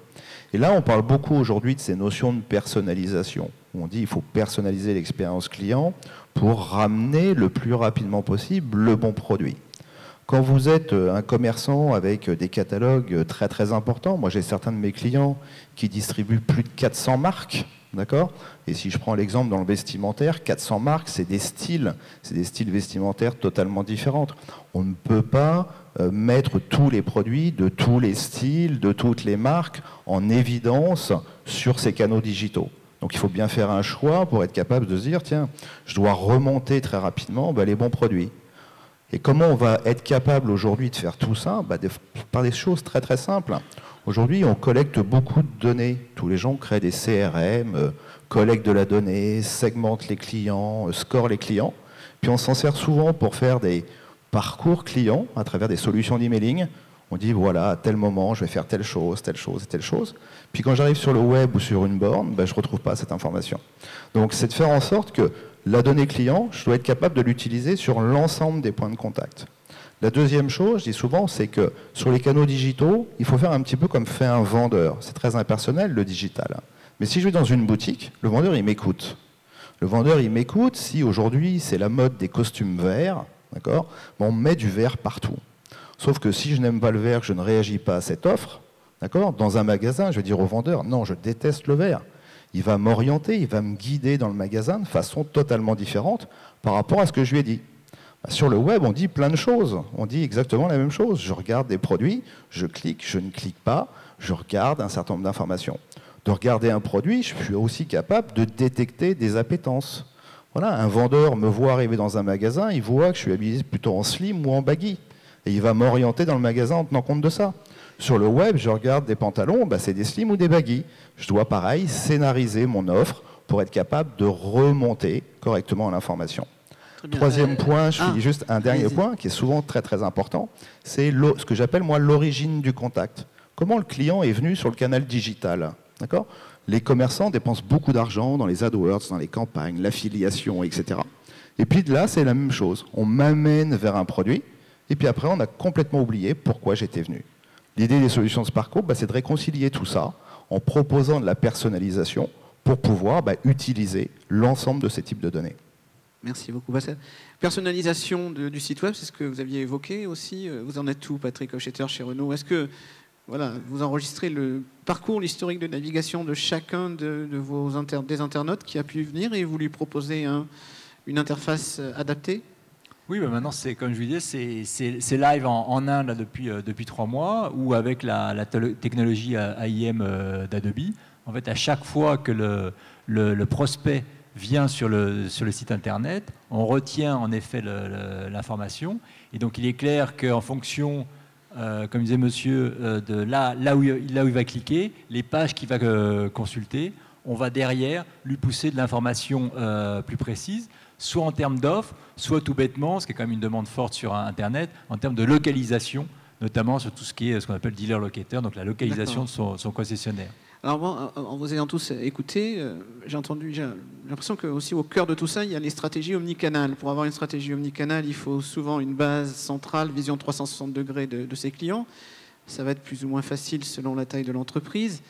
Et là, on parle beaucoup aujourd'hui de ces notions de personnalisation. On dit qu'il faut personnaliser l'expérience client pour ramener le plus rapidement possible le bon produit. Quand vous êtes un commerçant avec des catalogues très très importants, moi j'ai certains de mes clients qui distribuent plus de 400 marques, d'accord? Et si je prends l'exemple dans le vestimentaire, 400 marques, c'est des styles vestimentaires totalement différents. On ne peut pas mettre tous les produits de tous les styles, de toutes les marques en évidence sur ces canaux digitaux. Donc il faut bien faire un choix pour être capable de se dire, tiens, je dois remonter très rapidement les bons produits. Et comment on va être capable aujourd'hui de faire tout ça? Par des choses très très simples. Aujourd'hui, on collecte beaucoup de données. Tous les gens créent des CRM, collectent de la donnée, segmentent les clients, scorent les clients. Puis on s'en sert souvent pour faire des parcours clients à travers des solutions d'emailing. On dit, voilà, à tel moment, je vais faire telle chose et telle chose. Puis quand j'arrive sur le web ou sur une borne, je ne retrouve pas cette information. Donc c'est de faire en sorte que la donnée client, je dois être capable de l'utiliser sur l'ensemble des points de contact. La deuxième chose, je dis souvent, c'est que sur les canaux digitaux, il faut faire un petit peu comme fait un vendeur. C'est très impersonnel, le digital. Mais si je vais dans une boutique, le vendeur, il m'écoute. Le vendeur, il m'écoute si aujourd'hui, c'est la mode des costumes verts, d'accord, on met du vert partout. Sauf que si je n'aime pas le vert, que je ne réagis pas à cette offre, d'accord, dans un magasin, je vais dire au vendeur, non, je déteste le vert. il va m'orienter, il va me guider dans le magasin de façon totalement différente par rapport à ce que je lui ai dit. Sur le web, on dit plein de choses. On dit exactement la même chose. Je regarde des produits, je clique, je ne clique pas, je regarde un certain nombre d'informations. De regarder un produit, je suis aussi capable de détecter des appétences. Voilà, un vendeur me voit arriver dans un magasin, il voit que je suis habillé plutôt en slim ou en baggy. Et il va m'orienter dans le magasin en tenant compte de ça. Sur le web, je regarde des pantalons, c'est des slim ou des baggy. Je dois, pareil, scénariser mon offre pour être capable de remonter correctement l'information. Troisième point, je finis juste un dernier point qui est souvent très très important, c'est ce que j'appelle moi l'origine du contact. Comment le client est venu sur le canal digital, d'accord ? Les commerçants dépensent beaucoup d'argent dans les AdWords, dans les campagnes, l'affiliation, etc. Et puis de là, c'est la même chose. On m'amène vers un produit, et puis après, on a complètement oublié pourquoi j'étais venu. L'idée des solutions de Sparko, c'est de réconcilier tout ça en proposant de la personnalisation pour pouvoir utiliser l'ensemble de ces types de données. Merci beaucoup. Personnalisation du site web, c'est ce que vous aviez évoqué aussi. Vous en êtes où, Patrick Hochetter, chez Renault? Est-ce que vous enregistrez le parcours, l'historique de navigation de chacun des internautes qui a pu venir et vous lui proposez une interface adaptée? Oui, maintenant, comme je vous disais, c'est live en Inde là, depuis 3 mois, ou avec la technologie AIM d'Adobe. En fait, à chaque fois que le prospect vient sur le site internet, on retient en effet l'information. Et donc, il est clair qu'en fonction, comme disait monsieur, de là où il va cliquer, les pages qu'il va consulter, on va derrière lui pousser de l'information plus précise, soit en termes d'offres, soit tout bêtement, ce qui est quand même une demande forte sur Internet, en termes de localisation, notamment sur tout ce qui est ce qu'on appelle dealer locator, donc la localisation de son concessionnaire. Alors moi, en vous ayant tous écouté, j'ai l'impression que aussi au cœur de tout ça, il y a les stratégies omnicanales. Pour avoir une stratégie omnicanale, il faut souvent une base centrale, vision 360 degrés de ses clients. Ça va être plus ou moins facile selon la taille de l'entreprise.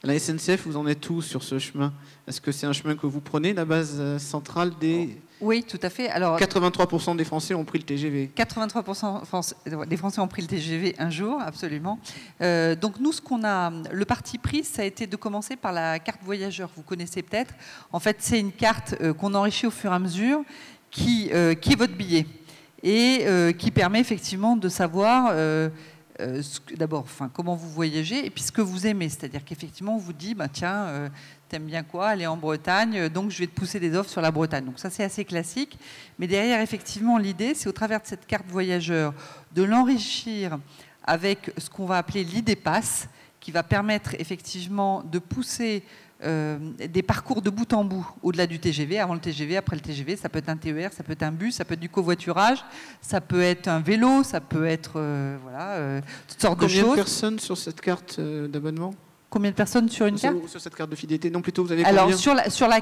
La SNCF, vous en êtes où sur ce chemin? Est-ce que c'est un chemin que vous prenez, la base centrale des... Oui, tout à fait. Alors, 83% des Français ont pris le TGV. 83% des Français ont pris le TGV un jour, absolument. Donc nous, le parti pris, ça a été de commencer par la carte voyageur. Vous connaissez peut-être. En fait, c'est une carte qu'on enrichit au fur et à mesure, qui est votre billet et qui permet effectivement de savoir... d'abord, comment vous voyagez et puis ce que vous aimez. C'est-à-dire qu'effectivement, on vous dit, tiens, t'aimes bien quoi? Aller en Bretagne, donc je vais te pousser des offres sur la Bretagne. Donc ça, c'est assez classique. Mais derrière, effectivement, l'idée, c'est au travers de cette carte voyageur de l'enrichir avec ce qu'on va appeler l'idée-passe, qui va permettre effectivement de pousser des parcours de bout en bout, au-delà du TGV, avant le TGV, après le TGV. Ça peut être un TER, ça peut être un bus, ça peut être du covoiturage, ça peut être un vélo, ça peut être toutes sortes de choses. Combien de personnes sur cette carte d'abonnement? Combien de personnes sur une carte? Sur cette carte de fidélité? Non, plutôt, vous avez Alors, combien? sur la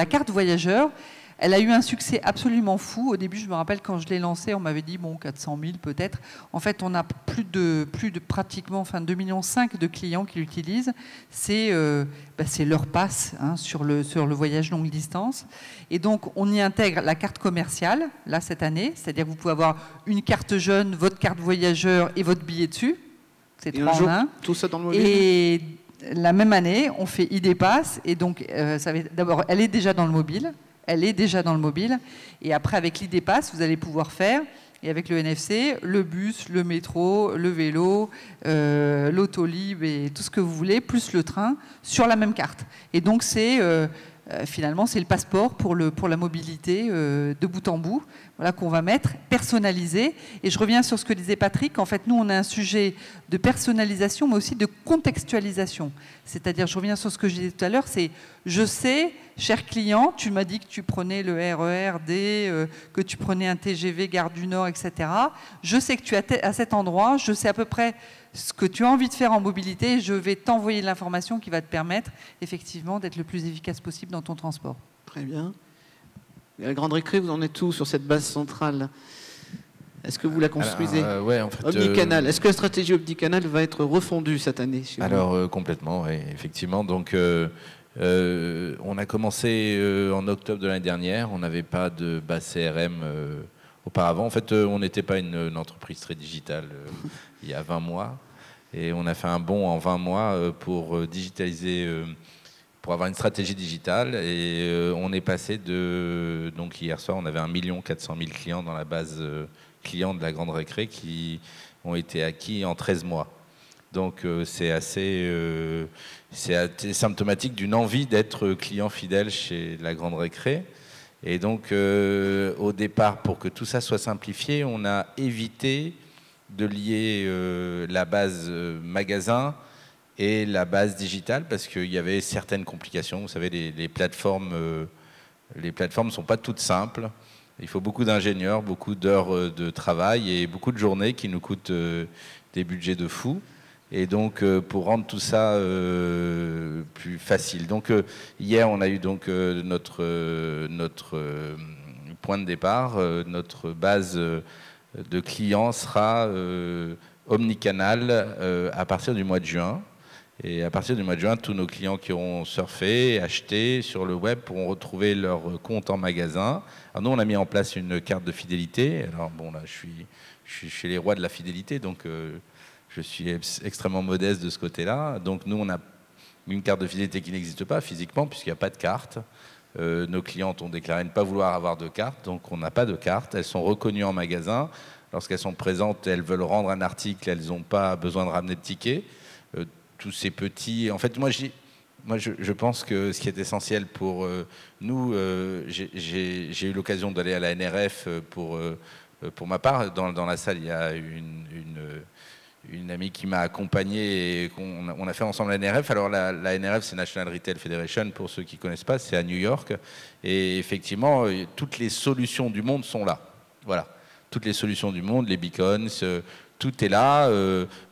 carte voyageur, elle a eu un succès absolument fou. Au début, je me rappelle quand je l'ai lancée, on m'avait dit 400 000 peut-être. En fait, on a plus de pratiquement 2,5 millions de clients qui l'utilisent. C'est leur passe sur le voyage longue distance. Et donc, on y intègre la carte commerciale, là, cette année. C'est-à-dire que vous pouvez avoir une carte jeune, votre carte voyageur et votre billet dessus. C'est 3 en 1. Tout ça dans le mobile. Et la même année, on fait ID-Pass. Et donc, d'abord, elle est déjà dans le mobile. Et après, avec l'ID-Pass, vous allez pouvoir faire, et avec le NFC, le bus, le métro, le vélo, l'autolib et tout ce que vous voulez, plus le train, sur la même carte. Et donc, finalement, c'est le passeport pour la mobilité de bout en bout, qu'on va mettre, personnalisé. Et je reviens sur ce que disait Patrick. En fait, nous, on a un sujet de personnalisation, mais aussi de contextualisation. C'est-à-dire, je reviens sur ce que je disais tout à l'heure, c'est je sais, cher client, tu m'as dit que tu prenais le RER D, que tu prenais un TGV Gare du Nord, etc. Je sais que tu es à cet endroit, je sais à peu près ce que tu as envie de faire en mobilité, je vais t'envoyer de l'information qui va te permettre effectivement d'être le plus efficace possible dans ton transport. Très bien. Et à la Grande Récré, vous en êtes où sur cette base centrale? Est-ce que vous la construisez? Ouais, en fait, omnicanal. Est-ce que la stratégie omnicanal va être refondue cette année chez vous? Complètement, oui, effectivement. Donc, on a commencé en octobre de l'année dernière. On n'avait pas de base CRM auparavant. En fait, on n'était pas une entreprise très digitale il y a 20 mois. Et on a fait un bond en 20 mois pour digitaliser pour avoir une stratégie digitale. Et on est passé de... Donc hier soir, on avait 1 400 000 clients dans la base clients de la Grande Récré qui ont été acquis en 13 mois. Donc c'est assez symptomatique d'une envie d'être client fidèle chez la Grande Récré. Et donc au départ, pour que tout ça soit simplifié, on a évité de lier la base magasin et la base digitale parce qu'il y avait certaines complications. Vous savez, les plateformes ne sont pas toutes simples. Il faut beaucoup d'ingénieurs, beaucoup d'heures de travail et beaucoup de journées qui nous coûtent des budgets de fou. Et donc, pour rendre tout ça plus facile. Donc, hier, on a eu donc notre point de départ. Notre base de clients sera omnicanal à partir du mois de juin. Et à partir du mois de juin, tous nos clients qui auront surfé, acheté sur le web pourront retrouver leur compte en magasin. Alors nous, on a mis en place une carte de fidélité. Alors bon, là, je suis chez les rois de la fidélité, donc je suis extrêmement modeste de ce côté-là. Donc nous, on a une carte de fidélité qui n'existe pas physiquement puisqu'il n'y a pas de carte. Nos clientes ont déclaré ne pas vouloir avoir de carte, donc on n'a pas de carte. Elles sont reconnues en magasin. Lorsqu'elles sont présentes, elles veulent rendre un article, elles n'ont pas besoin de ramener de ticket. Tous ces petits... En fait, moi, je pense que ce qui est essentiel pour nous, j'ai eu l'occasion d'aller à la NRF pour ma part. Dans la salle, il y a une amie qui m'a accompagné et on a fait ensemble la NRF. Alors la NRF, c'est National Retail Federation, pour ceux qui ne connaissent pas, c'est à New York. Et effectivement, toutes les solutions du monde sont là. Voilà, toutes les solutions du monde, les beacons, tout est là.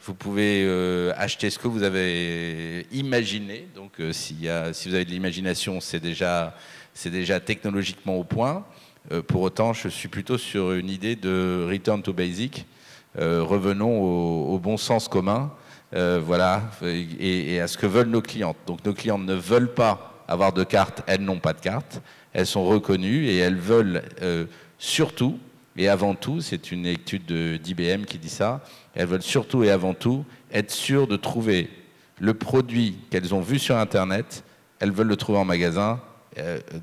Vous pouvez acheter ce que vous avez imaginé. Donc si vous avez de l'imagination, c'est déjà technologiquement au point. Pour autant, je suis plutôt sur une idée de return to basic. Revenons au bon sens commun, voilà, et à ce que veulent nos clientes. Donc nos clientes ne veulent pas avoir de carte, elles n'ont pas de carte, elles sont reconnues et elles veulent surtout et avant tout, c'est une étude d'IBM qui dit ça, elles veulent surtout et avant tout être sûres de trouver le produit qu'elles ont vu sur Internet, elles veulent le trouver en magasin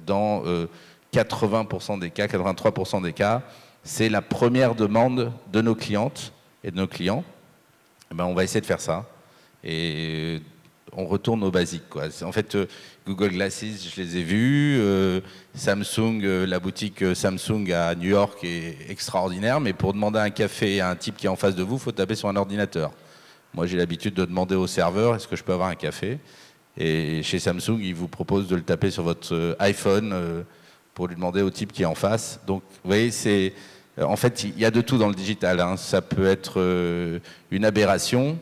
dans 80% des cas, 83% des cas. C'est la première demande de nos clientes et de nos clients. Eh ben, on va essayer de faire ça. Et on retourne aux basiques, quoi. En fait, Google Glasses, je les ai vus. Samsung, la boutique Samsung à New York est extraordinaire. Mais pour demander un café à un type qui est en face de vous, il faut taper sur un ordinateur. Moi, j'ai l'habitude de demander au serveur, est-ce que je peux avoir un café? Et chez Samsung, ils vous proposent de le taper sur votre iPhone pour lui demander au type qui est en face. Donc, vous voyez, en fait, il y a de tout dans le digital, hein. Ça peut être une aberration,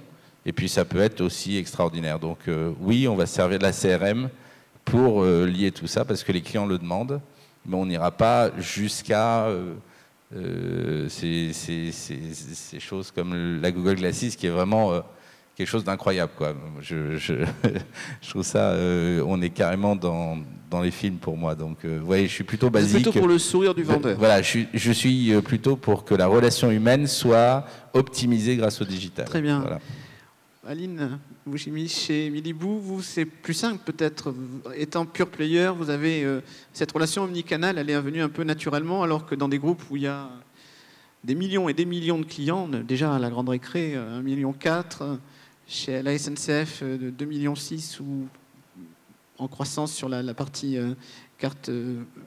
et puis ça peut être aussi extraordinaire. Donc, oui, on va se servir de la CRM pour lier tout ça, parce que les clients le demandent, mais on n'ira pas jusqu'à ces choses comme la Google Glasses, qui est vraiment... quelque chose d'incroyable, quoi. Je trouve ça, on est carrément dans les films pour moi. Donc, vous voyez, je suis plutôt basique. C'est plutôt pour le sourire du vendeur. Voilà, je suis plutôt pour que la relation humaine soit optimisée grâce au digital. Très bien. Voilà. Aline, vous chez Milibou, vous, c'est plus simple peut-être. Étant pure player, vous avez cette relation omnicanal, elle est venue un peu naturellement, alors que dans des groupes où il y a des millions et des millions de clients, déjà à la Grande Récré, 1,4 million, chez la SNCF, 2,6 millions, ou en croissance sur la partie carte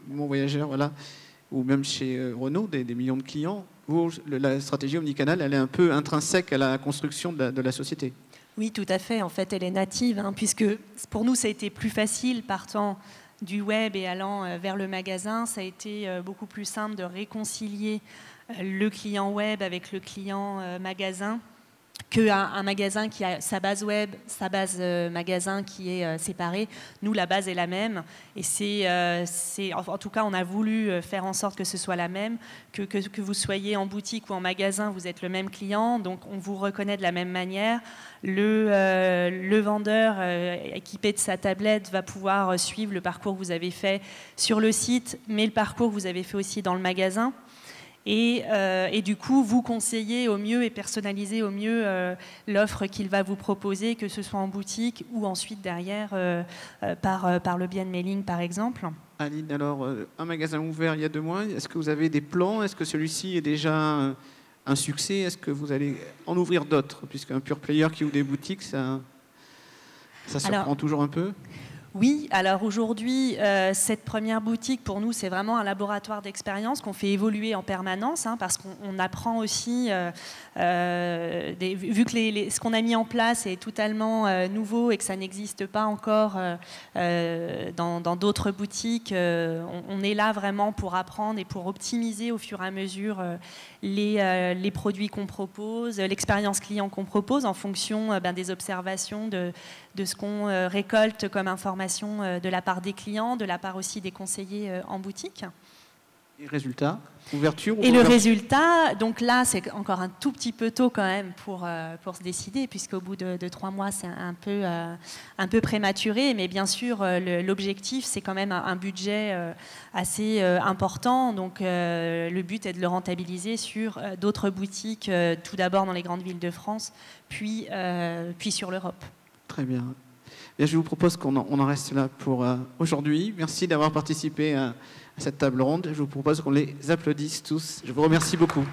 Mon Voyageur, voilà, ou même chez Renault, des millions de clients. Vous, la stratégie omnicanal, elle est un peu intrinsèque à la construction de la société. Oui, tout à fait. En fait, elle est native, hein, puisque pour nous, ça a été plus facile partant du web et allant vers le magasin. Ça a été beaucoup plus simple de réconcilier le client web avec le client magasin qu'un magasin qui a sa base web, sa base magasin qui est séparée. Nous, la base est la même. Et en tout cas, on a voulu faire en sorte que ce soit la même, que vous soyez en boutique ou en magasin, vous êtes le même client, donc on vous reconnaît de la même manière. Le vendeur équipé de sa tablette va pouvoir suivre le parcours que vous avez fait sur le site, mais le parcours que vous avez fait aussi dans le magasin. Et du coup, vous conseillez au mieux et personnalisez au mieux l'offre qu'il va vous proposer, que ce soit en boutique ou ensuite derrière par le biais de mailing, par exemple. Aline, alors, un magasin ouvert il y a 2 mois, est-ce que vous avez des plans? Est-ce que celui-ci est déjà un succès? Est-ce que vous allez en ouvrir d'autres? Puisqu'un pure player qui ouvre des boutiques, ça surprend toujours un peu. Oui, alors aujourd'hui, cette première boutique, pour nous, c'est vraiment un laboratoire d'expérience qu'on fait évoluer en permanence, parce qu'on apprend aussi, vu que ce qu'on a mis en place est totalement nouveau et que ça n'existe pas encore dans d'autres boutiques, on est là vraiment pour apprendre et pour optimiser au fur et à mesure les produits qu'on propose, l'expérience client qu'on propose en fonction des observations de ce qu'on récolte comme information de la part des clients, de la part aussi des conseillers en boutique. Et résultat, ouverture ou Et le résultat, donc là, c'est encore un tout petit peu tôt quand même pour se décider, puisqu'au bout de 3 mois, c'est un peu prématuré. Mais bien sûr, l'objectif, c'est quand même un budget assez important. Donc le but est de le rentabiliser sur d'autres boutiques, tout d'abord dans les grandes villes de France, puis sur l'Europe. Très bien. Et je vous propose qu'on en reste là pour aujourd'hui. Merci d'avoir participé à cette table ronde. Je vous propose qu'on les applaudisse tous. Je vous remercie beaucoup.